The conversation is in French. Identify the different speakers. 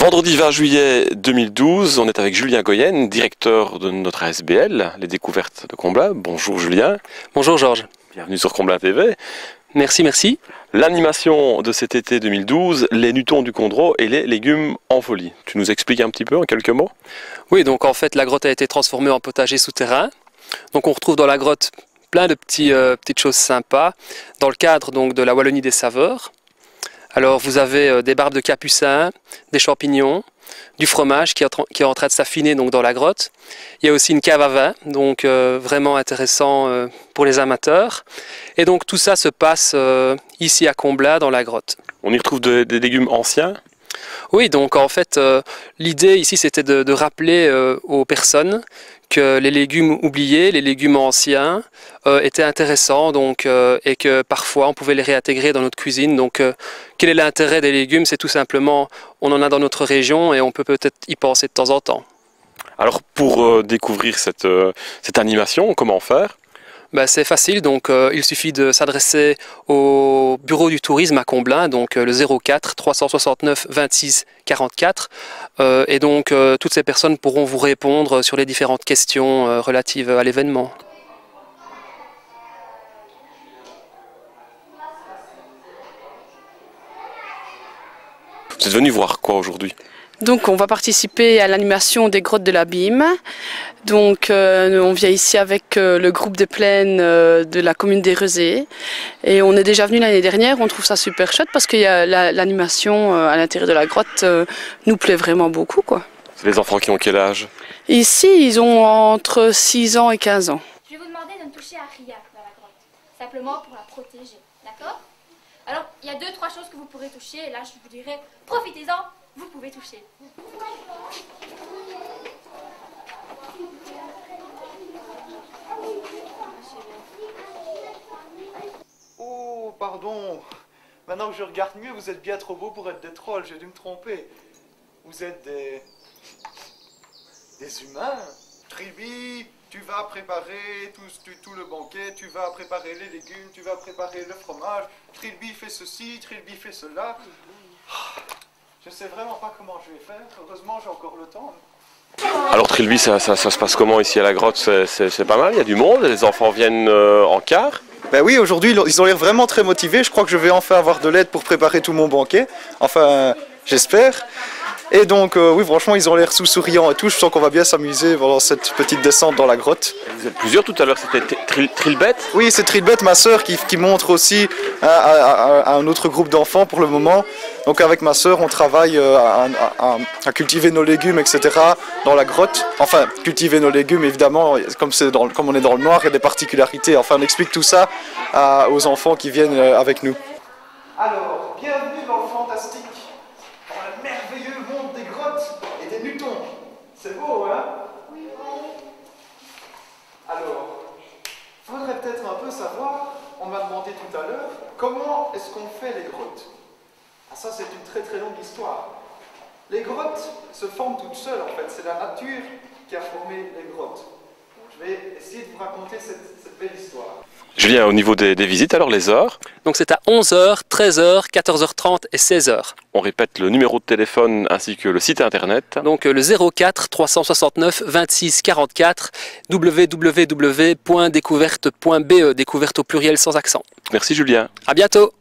Speaker 1: Vendredi 20 juillet 2012, on est avec Julien Goyenne, directeur de notre ASBL, les découvertes de Comblain. Bonjour Julien.
Speaker 2: Bonjour Georges.
Speaker 1: Bienvenue sur Comblain TV.
Speaker 2: Merci.
Speaker 1: L'animation de cet été 2012, les nutons du Condro et les légumes en folie. Tu nous expliques un petit peu en quelques mots?
Speaker 2: Oui, donc en fait la grotte a été transformée en potager souterrain. Donc on retrouve dans la grotte plein de petites choses sympas dans le cadre donc de la Wallonie des saveurs. Alors vous avez des barbes de capucin, des champignons, du fromage qui est en train de s'affiner donc dans la grotte. Il y a aussi une cave à vin, donc vraiment intéressant pour les amateurs. Et donc tout ça se passe ici à Comblain dans la grotte.
Speaker 1: On y retrouve des légumes anciens?
Speaker 2: Oui, donc en fait l'idée ici c'était de rappeler aux personnes que les légumes oubliés, les légumes anciens étaient intéressants donc, et que parfois on pouvait les réintégrer dans notre cuisine. Donc quel est l'intérêt des légumes? C'est tout simplement, on en a dans notre région et on peut peut-être y penser de temps en temps.
Speaker 1: Alors pour découvrir cette animation, comment faire?
Speaker 2: C'est facile, donc il suffit de s'adresser au bureau du tourisme à Comblain, donc le 04 369 26 44, et donc toutes ces personnes pourront vous répondre sur les différentes questions relatives à l'événement.
Speaker 1: Vous êtes venu voir quoi aujourd'hui?
Speaker 3: Donc on va participer à l'animation des grottes de l'Abîme. Donc on vient ici avec le groupe de plaine de la commune des Rezés. Et on est déjà venu l'année dernière, on trouve ça super chouette parce que l'animation à l'intérieur de la grotte nous plaît vraiment beaucoup, quoi.
Speaker 1: C'est les enfants qui ont quel âge?
Speaker 3: Ici ils ont entre 6 ans et 15 ans.
Speaker 4: Je vais vous demander de ne toucher à rien dans la grotte, simplement pour la protéger, d'accord? Alors il y a 2-3 choses que vous pourrez toucher et là je vous dirai profitez-en. Vous pouvez toucher.
Speaker 5: Oh, pardon. Maintenant que je regarde mieux, vous êtes bien trop beau pour être des trolls. J'ai dû me tromper. Vous êtes des humains. Trilby, tu vas préparer tout le banquet. Tu vas préparer les légumes. Tu vas préparer le fromage. Trilby fait ceci. Trilby fait cela. Je sais vraiment pas comment je vais faire. Heureusement, j'ai encore le temps.
Speaker 1: Alors Trilby, ça se passe comment ici à la grotte? C'est pas mal, il y a du monde, les enfants viennent en quart.
Speaker 5: Ben oui, aujourd'hui, ils ont l'air vraiment très motivés. Je crois que je vais enfin avoir de l'aide pour préparer tout mon banquet. Enfin, j'espère. Et donc, oui, franchement, ils ont l'air souriants et tout. Je sens qu'on va bien s'amuser pendant cette petite descente dans la grotte.
Speaker 1: Vous êtes plusieurs tout à l'heure, c'était Trilbet?
Speaker 5: Oui, c'est Trilbet, ma sœur, qui montre aussi à un autre groupe d'enfants pour le moment. Donc avec ma sœur, on travaille à cultiver nos légumes, etc. dans la grotte. Enfin, cultiver nos légumes, évidemment, comme on est dans le noir, il y a des particularités. Enfin, on explique tout ça aux enfants qui viennent avec nous. Alors, bienvenue dans le fantastique, dans le merveilleux monde des grottes et des nutons. C'est beau, hein? Oui. Alors, il faudrait peut-être un peu savoir, on m'a demandé tout à l'heure, comment est-ce qu'on fait les grottes? Ah, ça, c'est une très longue histoire. Les grottes se forment toutes seules, en fait. C'est la nature qui a formé les grottes. Je vais essayer de vous raconter cette belle histoire.
Speaker 1: Julien, au niveau des visites, alors les heures?
Speaker 2: Donc c'est à 11h, 13h, 14h30 et 16h.
Speaker 1: On répète le numéro de téléphone ainsi que le site internet.
Speaker 2: Donc le 04 369 26 44 www.découverte.be, découverte au pluriel sans accent.
Speaker 1: Merci Julien.
Speaker 2: À bientôt.